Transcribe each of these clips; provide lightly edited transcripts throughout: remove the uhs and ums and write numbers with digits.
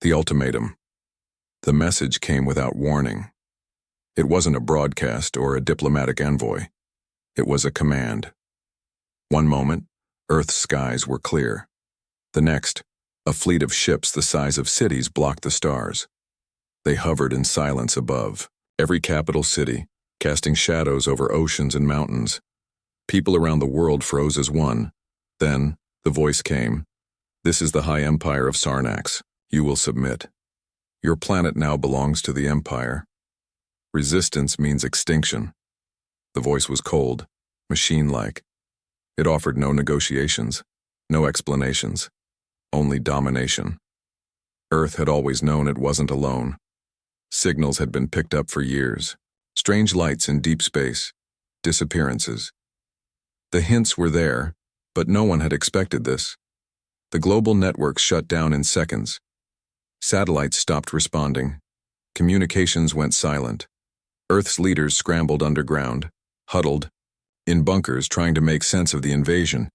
The ultimatum. The message came without warning. It wasn't a broadcast or a diplomatic envoy. It was a command. One moment, Earth's skies were clear. The next, a fleet of ships the size of cities blocked the stars. They hovered in silence above, every capital city, casting shadows over oceans and mountains. People around the world froze as one. Then, the voice came. "This is the High Empire of Sarnax. You will submit. Your planet now belongs to the Empire. Resistance means extinction." The voice was cold, machine-like. It offered no negotiations, no explanations, only domination. Earth had always known it wasn't alone. Signals had been picked up for years. Strange lights in deep space, disappearances. The hints were there, but no one had expected this. The global network shut down in seconds. Satellites stopped responding. Communications went silent. Earth's leaders scrambled underground, huddled, in bunkers trying to make sense of the invasion.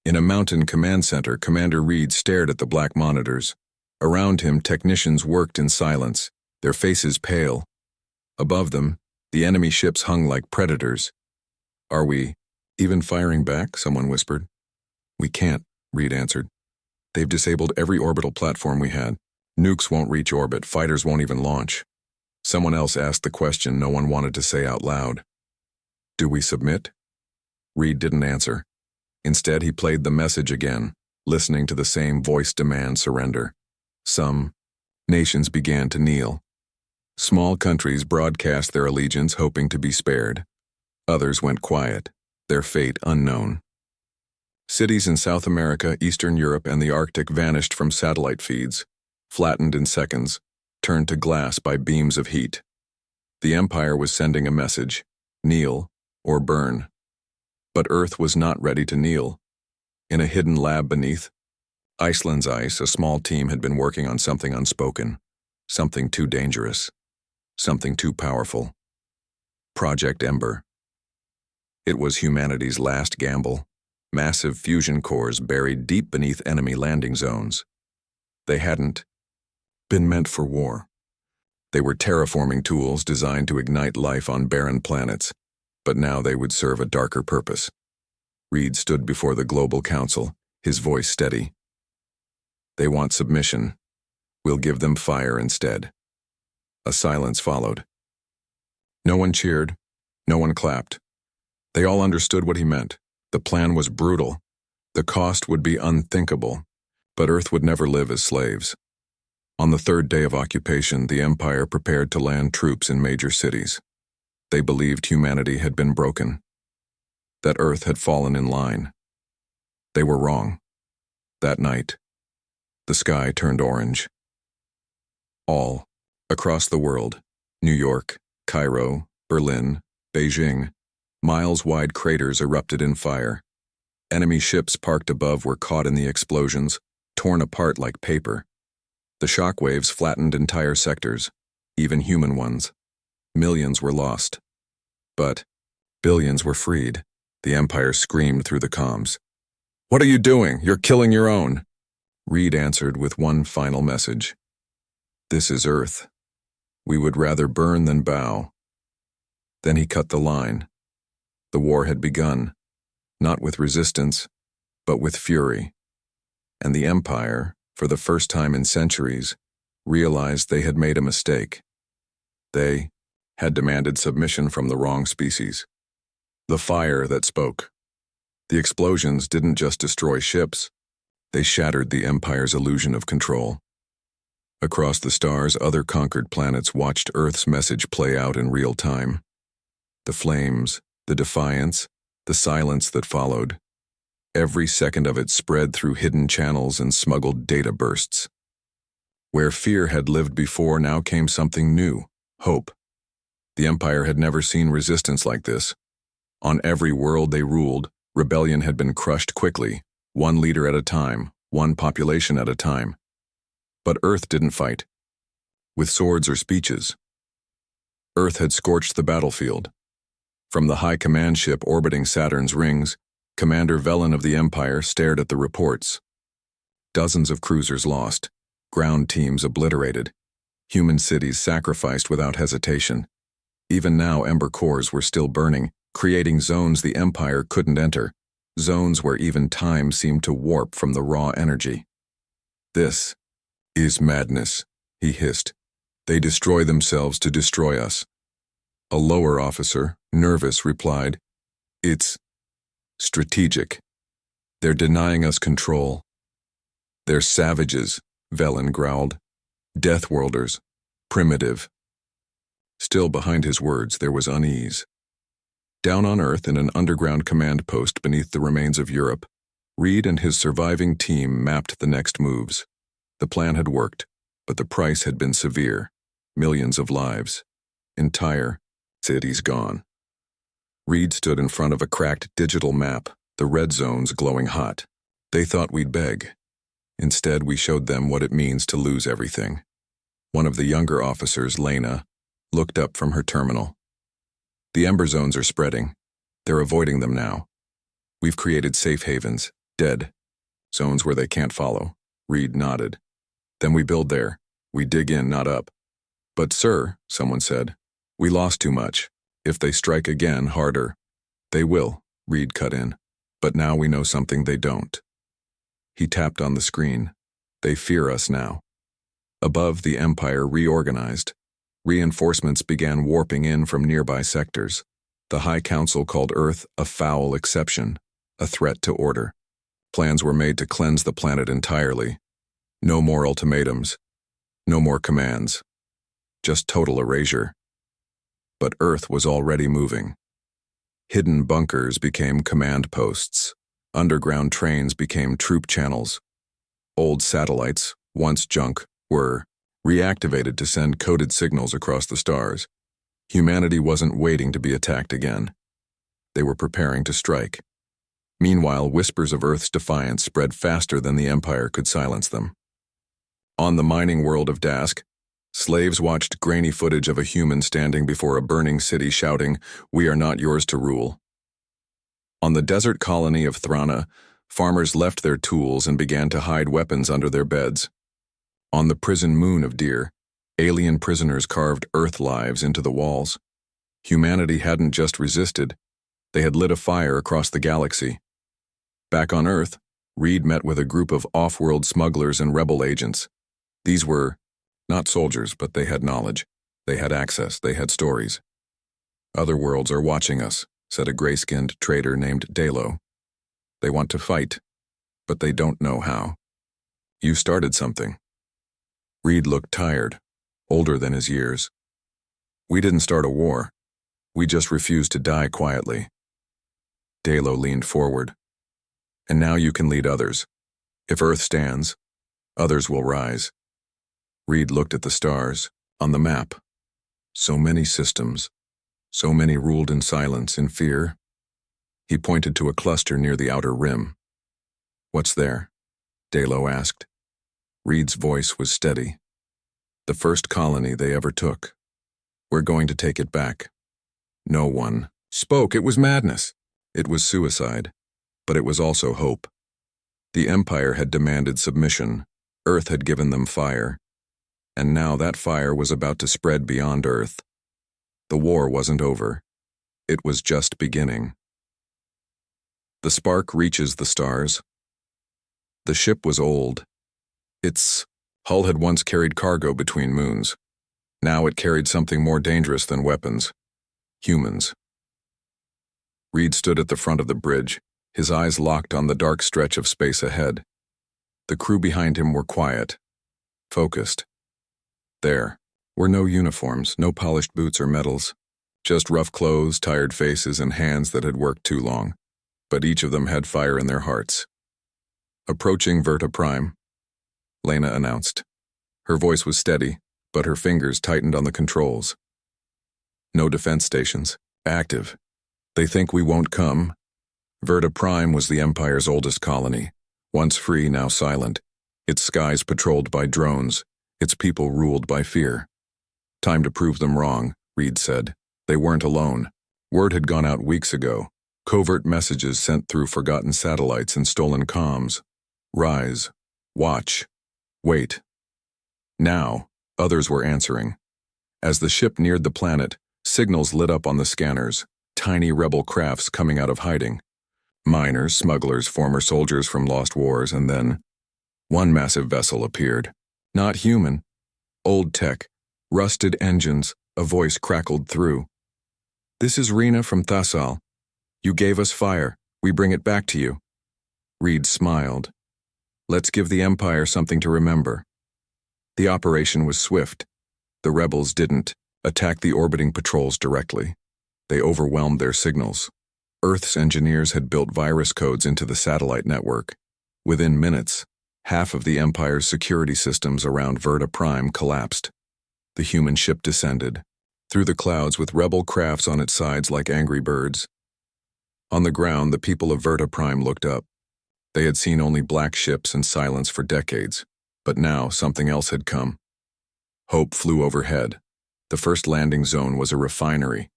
In a mountain command center, Commander Reed stared at the black monitors. Around him, technicians worked in silence, their faces pale. Above them, the enemy ships hung like predators. "Are we even firing back?" someone whispered. "We can't," Reed answered. "They've disabled every orbital platform we had. Nukes won't reach orbit, fighters won't even launch." Someone else asked the question no one wanted to say out loud. "Do we submit?" Reed didn't answer. Instead, he played the message again, listening to the same voice demand surrender. Some nations began to kneel. Small countries broadcast their allegiance hoping to be spared. Others went quiet, their fate unknown. Cities in South America, Eastern Europe, and the Arctic vanished from satellite feeds, flattened in seconds, turned to glass by beams of heat. The Empire was sending a message: kneel or burn. But Earth was not ready to kneel. In a hidden lab beneath Iceland's ice, a small team had been working on something unspoken, something too dangerous, something too powerful. Project Ember. It was humanity's last gamble. Massive fusion cores buried deep beneath enemy landing zones. They hadn't been meant for war. They were terraforming tools designed to ignite life on barren planets, but now they would serve a darker purpose. Reed stood before the Global Council, his voice steady. "They want submission. We'll give them fire instead." A silence followed. No one cheered, no one clapped. They all understood what he meant. The plan was brutal. The cost would be unthinkable, but Earth would never live as slaves. On the third day of occupation, the Empire prepared to land troops in major cities. They believed humanity had been broken, that Earth had fallen in line. They were wrong. That night, the sky turned orange. All across the world, New York, Cairo, Berlin, Beijing, miles-wide craters erupted in fire. Enemy ships parked above were caught in the explosions, torn apart like paper. The shockwaves flattened entire sectors, even human ones. Millions were lost. But billions were freed. The Empire screamed through the comms. "What are you doing? You're killing your own." Reed answered with one final message. "This is Earth. We would rather burn than bow." Then he cut the line. The war had begun, not with resistance, but with fury. And the Empire, for the first time in centuries, realized they had made a mistake. They had demanded submission from the wrong species. The fire that spoke. The explosions didn't just destroy ships, they shattered the Empire's illusion of control. Across the stars, other conquered planets watched Earth's message play out in real time. The flames, the defiance, the silence that followed. Every second of it spread through hidden channels and smuggled data bursts. Where fear had lived before, now came something new: hope. The Empire had never seen resistance like this. On every world they ruled, rebellion had been crushed quickly, one leader at a time, one population at a time. But Earth didn't fight with swords or speeches. Earth had scorched the battlefield. From the high command ship orbiting Saturn's rings, Commander Velen of the Empire stared at the reports. Dozens of cruisers lost, Ground teams obliterated. Human cities sacrificed without hesitation. Even now, ember cores were still burning, creating zones the Empire couldn't enter, zones where even time seemed to warp from the raw energy. "This is madness," he hissed. "They destroy themselves to destroy us." A lower officer, nervous, replied, "It's strategic. They're denying us control." "They're savages," Velen growled. "Deathworlders. Primitive." Still behind his words there was unease. Down on Earth in an underground command post beneath the remains of Europe, Reed and his surviving team mapped the next moves. The plan had worked, but the price had been severe. Millions of lives. Entire cities gone. Reed stood in front of a cracked digital map, the red zones glowing hot. They thought we'd beg. Instead, we showed them what it means to lose everything. One of the younger officers, Lena, looked up from her terminal. "The ember zones are spreading. They're avoiding them now. We've created safe havens, dead zones where they can't follow." Reed nodded. "Then we build there. We dig in, not up." "But sir," someone said, "we lost too much. If they strike again, harder." "They will," Reed cut in. "But now we know something they don't." He tapped on the screen. "They fear us now." Above, the Empire reorganized. Reinforcements began warping in from nearby sectors. The High Council called Earth a foul exception, a threat to order. Plans were made to cleanse the planet entirely. No more ultimatums. No more commands. Just total erasure. But Earth was already moving. Hidden bunkers became command posts. Underground trains became troop channels. Old satellites, once junk, were reactivated to send coded signals across the stars. Humanity wasn't waiting to be attacked again. They were preparing to strike. Meanwhile, whispers of Earth's defiance spread faster than the Empire could silence them. On the mining world of Dask, slaves watched grainy footage of a human standing before a burning city shouting, "We are not yours to rule." On the desert colony of Thrana, farmers left their tools and began to hide weapons under their beds. On the prison moon of Deer, alien prisoners carved Earth lives into the walls. Humanity hadn't just resisted, they had lit a fire across the galaxy. Back on Earth, Reed met with a group of off-world smugglers and rebel agents. These were not soldiers, but they had knowledge. They had access, they had stories. "Other worlds are watching us," said a gray-skinned trader named Dalo. "They want to fight, but they don't know how. You started something." Reed looked tired, older than his years. "We didn't start a war. We just refused to die quietly." Dalo leaned forward. "And now you can lead others. If Earth stands, others will rise." Reed looked at the stars, on the map. So many systems, so many ruled in silence, in fear. He pointed to a cluster near the outer rim. "What's there?" Dalo asked. Reed's voice was steady. "The first colony they ever took. We're going to take it back." No one spoke. It was madness. It was suicide. But it was also hope. The Empire had demanded submission. Earth had given them fire. And now that fire was about to spread beyond Earth. The war wasn't over. It was just beginning. The spark reaches the stars. The ship was old. Its hull had once carried cargo between moons. Now it carried something more dangerous than weapons. Humans. Reed stood at the front of the bridge, his eyes locked on the dark stretch of space ahead. The crew behind him were quiet, focused. There were no uniforms, no polished boots or medals, just rough clothes, tired faces, and hands that had worked too long. But each of them had fire in their hearts. "Approaching Verta Prime," Lena announced. Her voice was steady, but her fingers tightened on the controls. "No defense stations. Active. They think we won't come." Verta Prime was the Empire's oldest colony, once free, now silent, its skies patrolled by drones, its people ruled by fear. "Time to prove them wrong," Reed said. They weren't alone. Word had gone out weeks ago. Covert messages sent through forgotten satellites and stolen comms. "Rise. Watch. Wait." Now, others were answering. As the ship neared the planet, signals lit up on the scanners, tiny rebel crafts coming out of hiding. Miners, smugglers, former soldiers from lost wars, and then one massive vessel appeared. Not human. Old tech, rusted engines, a voice crackled through. "This is Rena from Thasal. You gave us fire. We bring it back to you." Reed smiled. "Let's give the Empire something to remember." The operation was swift. The rebels didn't attack the orbiting patrols directly. They overwhelmed their signals. Earth's engineers had built virus codes into the satellite network. Within minutes, half of the Empire's security systems around Verta Prime collapsed. The human ship descended, through the clouds with rebel crafts on its sides like angry birds. On the ground, the people of Verta Prime looked up. They had seen only black ships and silence for decades, but now something else had come. Hope flew overhead. The first landing zone was a refinery.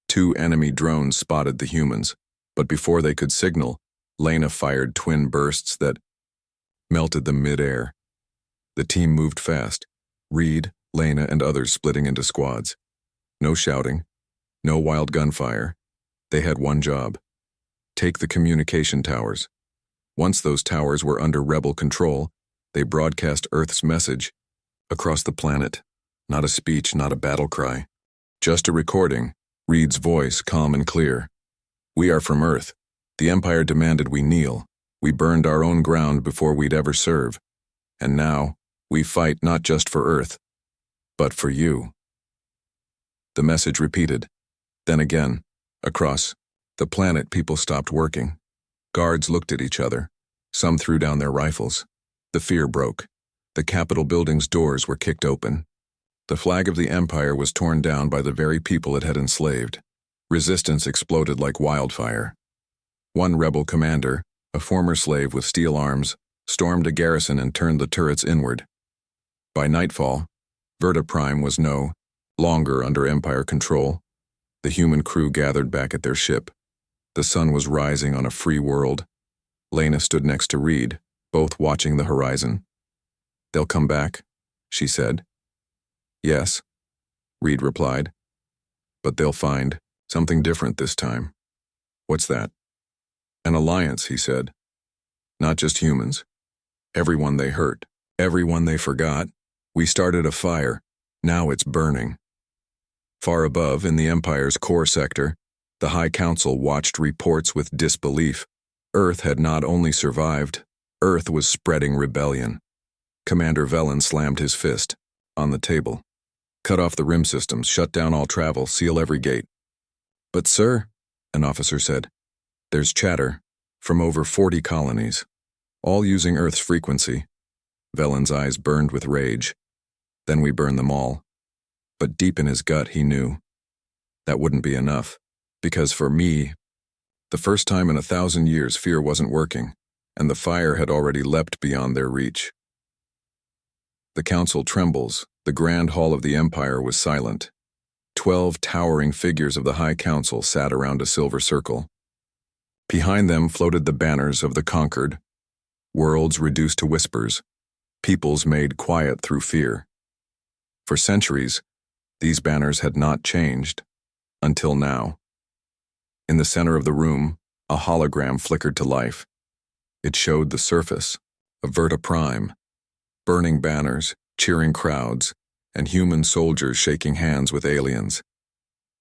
2 enemy drones spotted the humans, but before they could signal, Lena fired twin bursts that melted them mid-air. The team moved fast, Reed, Lena, and others splitting into squads. No shouting, no wild gunfire. They had one job: take the communication towers. Once those towers were under rebel control, they broadcast Earth's message across the planet. Not a speech, not a battle cry. Just a recording, Reed's voice calm and clear. "We are from Earth. The Empire demanded we kneel. We burned our own ground before we'd ever serve. And now, we fight not just for Earth, but for you." The message repeated. Then again, across the planet, people stopped working. Guards looked at each other. Some threw down their rifles. The fear broke. The Capitol building's doors were kicked open. The flag of the Empire was torn down by the very people it had enslaved. Resistance exploded like wildfire. One rebel commander, a former slave with steel arms, stormed a garrison and turned the turrets inward. By nightfall, Verta Prime was no longer under Empire control. The human crew gathered back at their ship. The sun was rising on a free world. Lena stood next to Reed, both watching the horizon. "They'll come back," she said. "Yes," Reed replied. "But they'll find something different this time." "What's that?" "An alliance," he said. "Not just humans. Everyone they hurt, everyone they forgot. We started a fire. Now it's burning." Far above, in the Empire's core sector, the High Council watched reports with disbelief. Earth had not only survived, Earth was spreading rebellion. Commander Velen slammed his fist on the table. "Cut off the rim systems, shut down all travel, seal every gate." "But sir," an officer said, "there's chatter from over 40 colonies, all using Earth's frequency." Velen's eyes burned with rage. "Then we burn them all." But deep in his gut, he knew that wouldn't be enough. Because for me, the first time in 1,000 years, fear wasn't working, and the fire had already leapt beyond their reach. The council trembles. The grand hall of the Empire was silent. 12 towering figures of the High Council sat around a silver circle. Behind them floated the banners of the conquered, worlds reduced to whispers, peoples made quiet through fear. For centuries, these banners had not changed, until now. In the center of the room, a hologram flickered to life. It showed the surface of Verta Prime, burning banners, cheering crowds, and human soldiers shaking hands with aliens.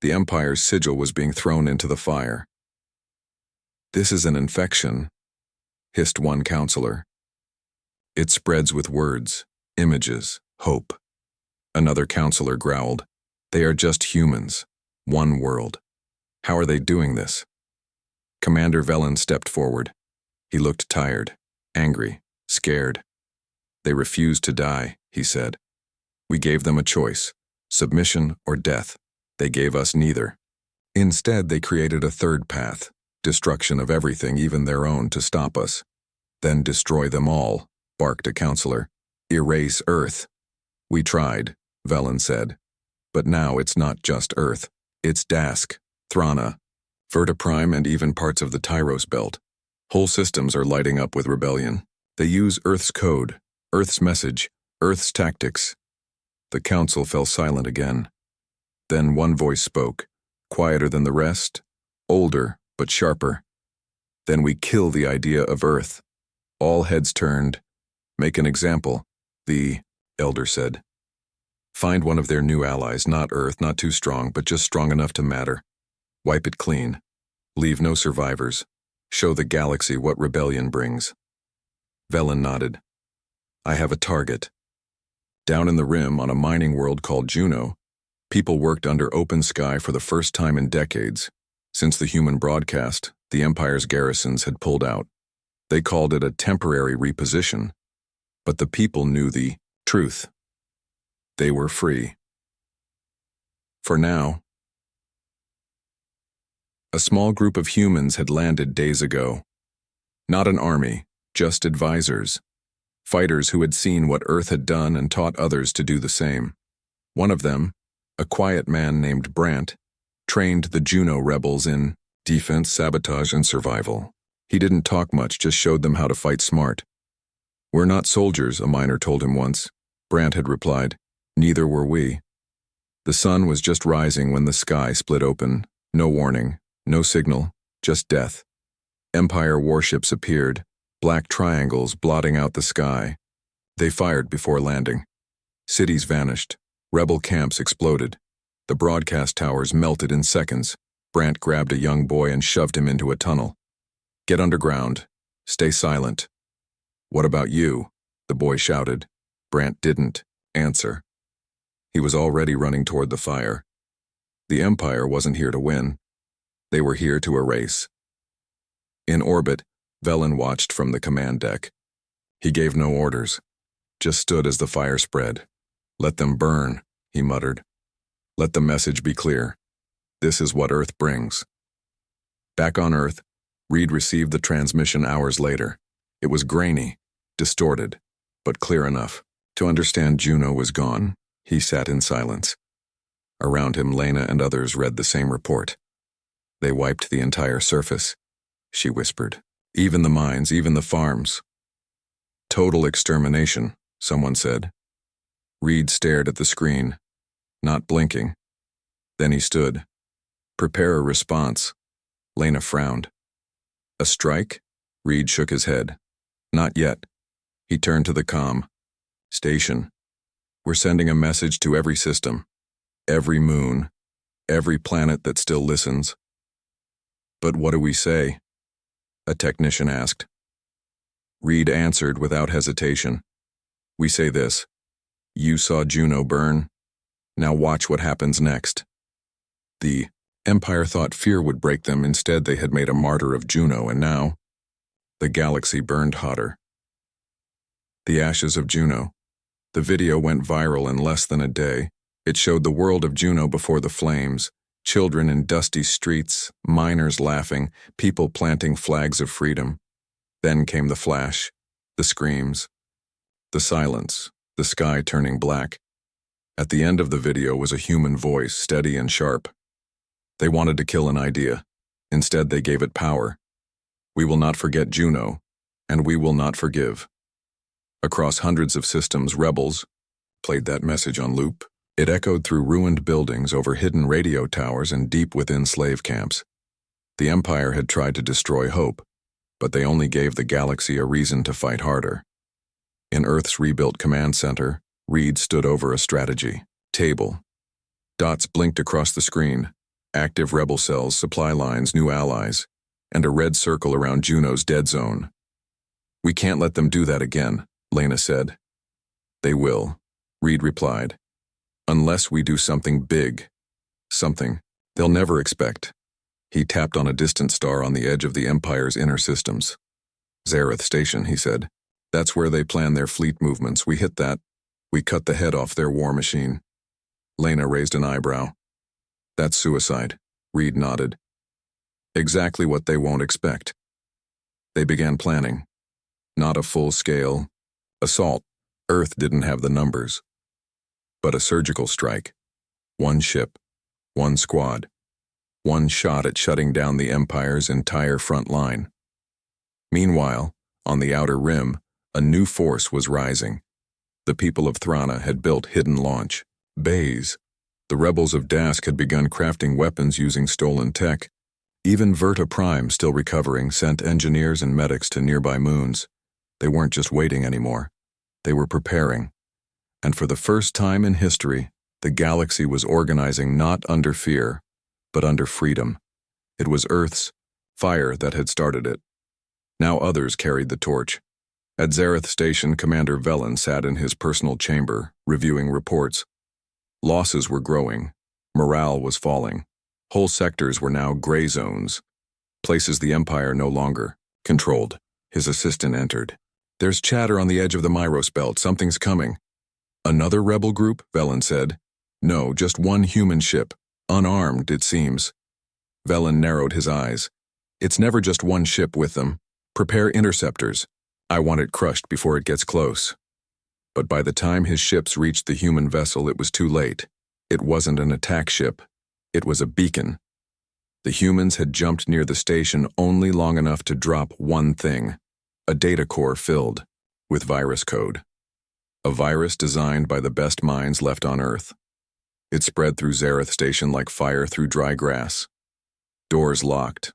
The Empire's sigil was being thrown into the fire. "This is an infection," hissed one counselor. "It spreads with words, images, hope." Another counselor growled. "They are just humans, one world. How are they doing this?" Commander Velen stepped forward. He looked tired, angry, scared. "They refused to die," he said. "We gave them a choice, submission or death. They gave us neither. Instead, they created a third path, destruction of everything, even their own, to stop us. Then destroy them all," barked a counselor. "Erase Earth." "We tried," Velen said. "But now it's not just Earth. It's Dask, Thrana, Verta Prime, and even parts of the Tyros belt. Whole systems are lighting up with rebellion. They use Earth's code, Earth's message, Earth's tactics. The council fell silent again. Then one voice spoke, quieter than the rest, older but sharper. Then we kill the idea of Earth. All heads turned. Make an example, the elder said. Find one of their new allies, not Earth, not too strong, but just strong enough to matter. Wipe it clean. Leave no survivors. Show the galaxy what rebellion brings. Velen nodded. I have a target. Down in the rim, on a mining world called Juno, people worked under open sky for the first time in decades. Since the human broadcast, the Empire's garrisons had pulled out. They called it a temporary reposition. But the people knew the truth. They were free. For now. A small group of humans had landed days ago. Not an army, just advisors. Fighters who had seen what Earth had done and taught others to do the same. One of them, a quiet man named Brant, trained the Juno rebels in defense, sabotage, and survival. He didn't talk much, just showed them how to fight smart. We're not soldiers, a miner told him once. Brant had replied, neither were we. The sun was just rising when the sky split open. No warning, no signal, just death. Empire warships appeared, black triangles blotting out the sky. They fired before landing. Cities vanished. Rebel camps exploded. The broadcast towers melted in seconds. Brant grabbed a young boy and shoved him into a tunnel. Get underground. Stay silent. What about you? The boy shouted. Brant didn't answer. He was already running toward the fire. The Empire wasn't here to win. They were here to erase. In orbit, Velen watched from the command deck. He gave no orders, just stood as the fire spread. Let them burn, he muttered. Let the message be clear. This is what Earth brings. Back on Earth, Reed received the transmission hours later. It was grainy, distorted, but clear enough to understand Juno was gone. He sat in silence. Around him, Lena and others read the same report. They wiped the entire surface, she whispered. Even the mines, even the farms. Total extermination, someone said. Reed stared at the screen, not blinking. Then he stood. Prepare a response. Lena frowned. A strike? Reed shook his head. Not yet. He turned to the comm. Station. We're sending a message to every system, every moon, every planet that still listens. But what do we say? A technician asked. Reed answered without hesitation. We say this. You saw Juno burn. Now watch what happens next. The Empire thought fear would break them. Instead, they had made a martyr of Juno, and now the galaxy burned hotter. The ashes of Juno. The video went viral in less than a day. It showed the world of Juno before the flames, children in dusty streets, miners laughing, people planting flags of freedom. Then came the flash, the screams, the silence, the sky turning black. At the end of the video was a human voice, steady and sharp. They wanted to kill an idea. Instead, they gave it power. We will not forget Juno, and we will not forgive. Across hundreds of systems, rebels played that message on loop. It echoed through ruined buildings, over hidden radio towers, and deep within slave camps. The Empire had tried to destroy hope, but they only gave the galaxy a reason to fight harder. In Earth's rebuilt command center, Reed stood over a strategy table. Dots blinked across the screen. Active rebel cells, supply lines, new allies, and a red circle around Juno's dead zone. We can't let them do that again, Lena said. They will, Reed replied. Unless we do something big. Something they'll never expect. He tapped on a distant star on the edge of the Empire's inner systems. Zareth Station, he said. That's where they plan their fleet movements. We hit that. We cut the head off their war machine. Lena raised an eyebrow. That's suicide, Reed nodded. Exactly what they won't expect. They began planning. Not a full-scale assault. Earth didn't have the numbers. But a surgical strike. One ship, one squad, one shot at shutting down the Empire's entire front line. Meanwhile, on the outer rim, a new force was rising. The people of Thrana had built hidden launch bays. The rebels of Dask had begun crafting weapons using stolen tech. Even Verta Prime, still recovering, sent engineers and medics to nearby moons. They weren't just waiting anymore. They were preparing. And for the first time in history, the galaxy was organizing not under fear, but under freedom. It was Earth's fire that had started it. Now others carried the torch. At Zareth Station, Commander Velen sat in his personal chamber, reviewing reports. Losses were growing. Morale was falling. Whole sectors were now gray zones, places the Empire no longer controlled. His assistant entered. "There's chatter on the edge of the Myros belt. Something's coming." "Another rebel group?" Velen said. "No, just one human ship. Unarmed, it seems." Velen narrowed his eyes. "It's never just one ship with them. Prepare interceptors. I want it crushed before it gets close." But by the time his ships reached the human vessel, it was too late. It wasn't an attack ship. It was a beacon. The humans had jumped near the station only long enough to drop one thing: a data core filled with virus code. A virus designed by the best minds left on Earth. It spread through Zareth Station like fire through dry grass. Doors locked.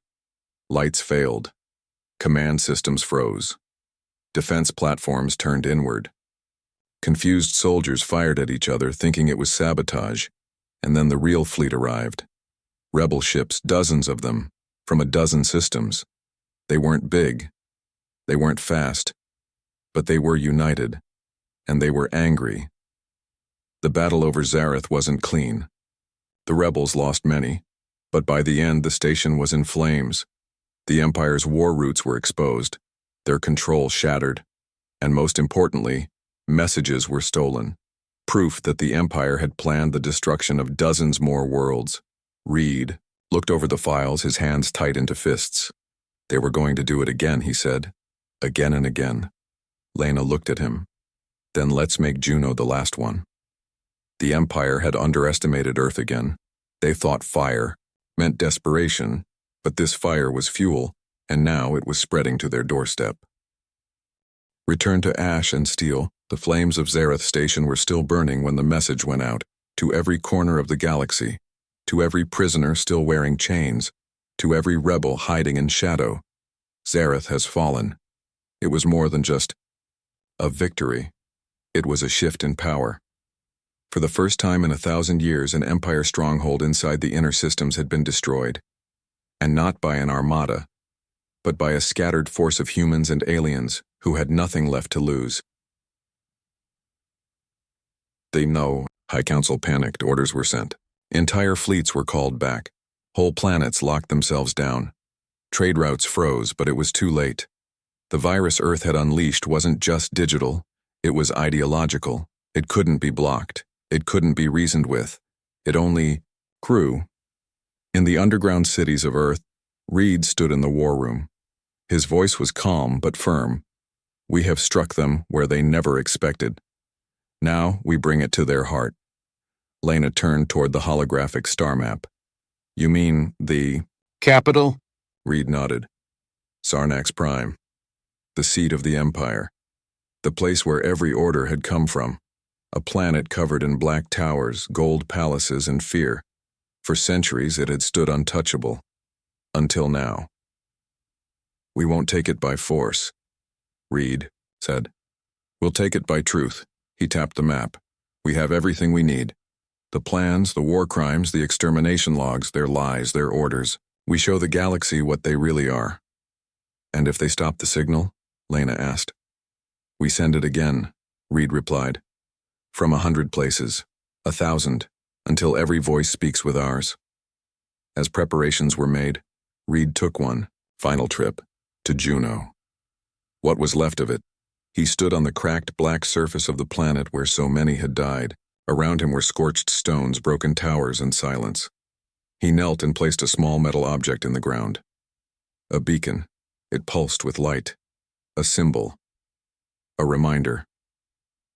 Lights failed. Command systems froze. Defense platforms turned inward. Confused soldiers fired at each other, thinking it was sabotage, and then the real fleet arrived. Rebel ships, dozens of them, from a dozen systems. They weren't big. They weren't fast. But they were united. And they were angry. The battle over Zareth wasn't clean. The rebels lost many, but by the end the station was in flames. The Empire's war routes were exposed, their control shattered, and most importantly, messages were stolen. Proof that the Empire had planned the destruction of dozens more worlds. Reed looked over the files, his hands tight into fists. "They were going to do it again," he said. "Again and again." Lena looked at him. "Then let's make Juno the last one." The Empire had underestimated Earth again. They thought fire meant desperation, but this fire was fuel, and now it was spreading to their doorstep. Returned to ash and steel, the flames of Zareth Station were still burning when the message went out, to every corner of the galaxy, to every prisoner still wearing chains, to every rebel hiding in shadow. Zareth has fallen. It was more than just a victory. It was a shift in power. For the first time in 1,000 years, an Empire stronghold inside the inner systems had been destroyed. And not by an armada, but by a scattered force of humans and aliens who had nothing left to lose. They know. High Council panicked. Orders were sent. Entire fleets were called back. Whole planets locked themselves down. Trade routes froze, but it was too late. The virus Earth had unleashed wasn't just digital, it was ideological. It couldn't be blocked. It couldn't be reasoned with. It only grew. In the underground cities of Earth, Reed stood in the war room. His voice was calm but firm. "We have struck them where they never expected. Now we bring it to their heart." Lena turned toward the holographic star map. "You mean the capital?" Reed nodded. "Sarnax Prime. The seat of the Empire. The place where every order had come from. A planet covered in black towers, gold palaces, and fear. For centuries it had stood untouchable. Until now. We won't take it by force," Reed said. "We'll take it by truth." He tapped the map. "We have everything we need. The plans, the war crimes, the extermination logs, their lies, their orders. We show the galaxy what they really are." "And if they stop the signal?" Lena asked. "We send it again," Reed replied. "From 100 places, 1,000, until every voice speaks with ours." As preparations were made, Reed took one final trip to Juno. What was left of it? He stood on the cracked black surface of the planet where so many had died. Around him were scorched stones, broken towers, and silence. He knelt and placed a small metal object in the ground. A beacon. It pulsed with light. A symbol. A reminder.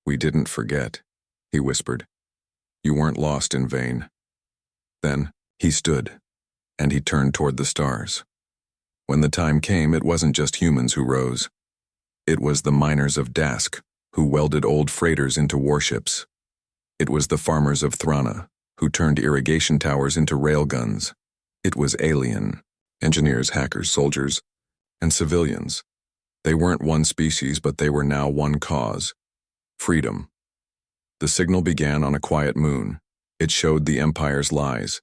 "We didn't forget," he whispered. "You weren't lost in vain." Then he stood, and he turned toward the stars. When the time came, it wasn't just humans who rose. It was the miners of Dask, who welded old freighters into warships. It was the farmers of Thrana, who turned irrigation towers into railguns. It was alien, engineers, hackers, soldiers, and civilians. They weren't one species, but they were now one cause: freedom. The signal began on a quiet moon. It showed the Empire's lies,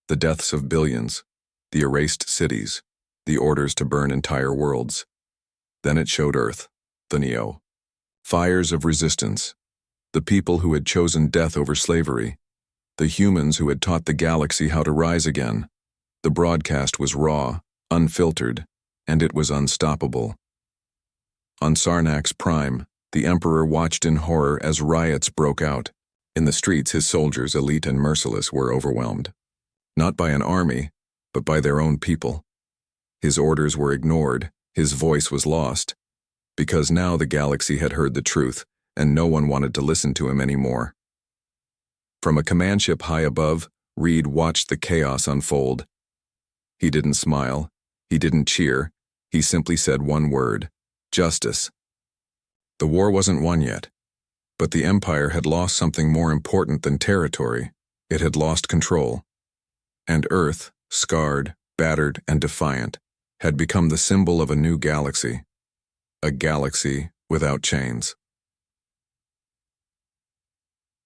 the deaths of billions, the erased cities, the orders to burn entire worlds. Then it showed Earth, the Neo. Fires of resistance, the people who had chosen death over slavery, the humans who had taught the galaxy how to rise again. The broadcast was raw, unfiltered, and it was unstoppable. On Sarnax Prime, the Emperor watched in horror as riots broke out. In the streets, his soldiers, elite and merciless, were overwhelmed. Not by an army, but by their own people. His orders were ignored, his voice was lost, because now the galaxy had heard the truth, and no one wanted to listen to him anymore. From a command ship high above, Reed watched the chaos unfold. He didn't smile, he didn't cheer, he simply said one word: justice. The war wasn't won yet, but the Empire had lost something more important than territory. It had lost control. And Earth, scarred, battered, and defiant, had become the symbol of a new galaxy. A galaxy without chains.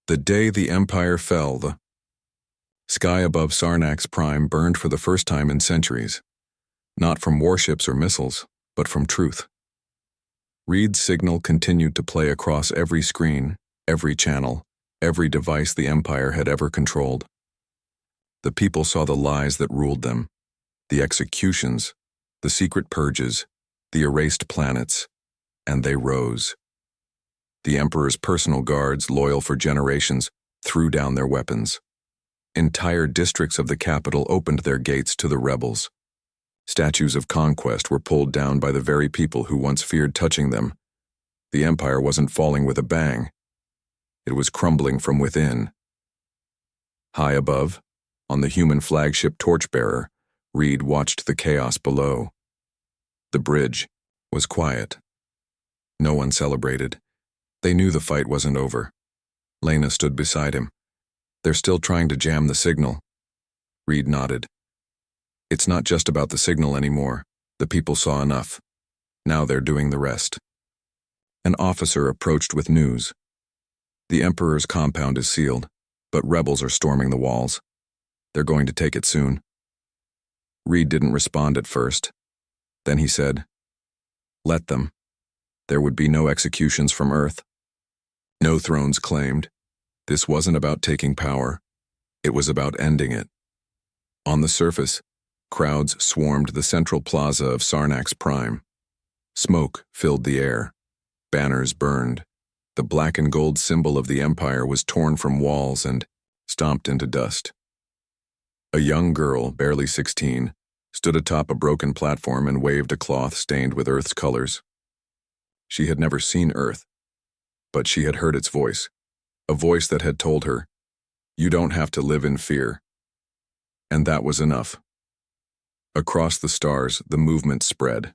The day the Empire fell, the sky above Sarnax Prime burned for the first time in centuries. Not from warships or missiles, but from truth. Reed's signal continued to play across every screen, every channel, every device the Empire had ever controlled. The people saw the lies that ruled them, the executions, the secret purges, the erased planets, and they rose. The Emperor's personal guards, loyal for generations, threw down their weapons. Entire districts of the capital opened their gates to the rebels. Statues of conquest were pulled down by the very people who once feared touching them. The Empire wasn't falling with a bang. It was crumbling from within. High above, on the human flagship Torchbearer, Reed watched the chaos below. The bridge was quiet. No one celebrated. They knew the fight wasn't over. Lena stood beside him. They're still trying to jam the signal. Reed nodded. It's not just about the signal anymore. The people saw enough. Now they're doing the rest. An officer approached with news. The Emperor's compound is sealed, but rebels are storming the walls. They're going to take it soon. Reed didn't respond at first. Then he said, "Let them. There would be no executions from Earth. No thrones claimed. This wasn't about taking power. It was about ending it." On the surface, crowds swarmed the central plaza of Sarnax Prime. Smoke filled the air. Banners burned. The black and gold symbol of the Empire was torn from walls and stomped into dust. A young girl, barely 16, stood atop a broken platform and waved a cloth stained with Earth's colors. She had never seen Earth, but she had heard its voice, a voice that had told her, "You don't have to live in fear." And that was enough. Across the stars, the movement spread.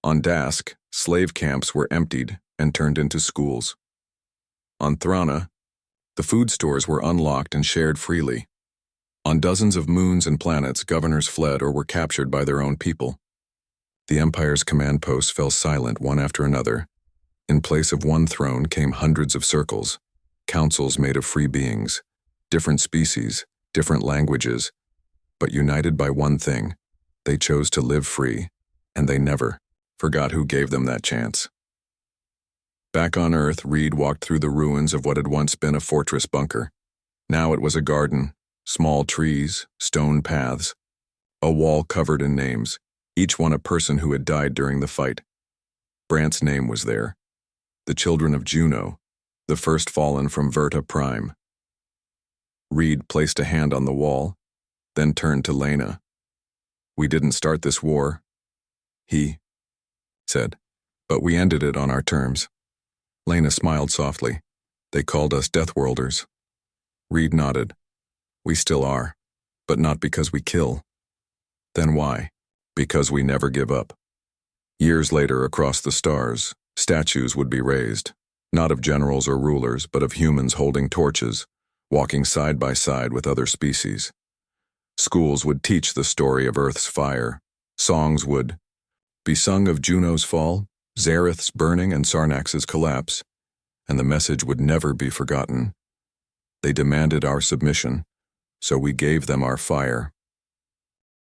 On Dask, slave camps were emptied and turned into schools. On Thrana, the food stores were unlocked and shared freely. On dozens of moons and planets, governors fled or were captured by their own people. The Empire's command posts fell silent one after another. In place of one throne came hundreds of circles, councils made of free beings, different species, different languages, but united by one thing: they chose to live free, and they never forgot who gave them that chance. Back on Earth, Reed walked through the ruins of what had once been a fortress bunker. Now it was a garden, small trees, stone paths, a wall covered in names, each one a person who had died during the fight. Brant's name was there. The children of Juno, the first fallen from Verta Prime. Reed placed a hand on the wall, then turned to Lena. "We didn't start this war," he said, "but we ended it on our terms." Lena smiled softly. "They called us Deathworlders." Reed nodded. "We still are, but not because we kill." "Then why?" "Because we never give up." Years later, across the stars, Statues would be raised, not of generals or rulers, but of humans holding torches, walking side by side with other species. Schools would teach the story of Earth's fire. Songs would be sung of Juno's fall, Zareth's burning, and Sarnax's collapse, and the message would never be forgotten. They demanded our submission, so we gave them our fire.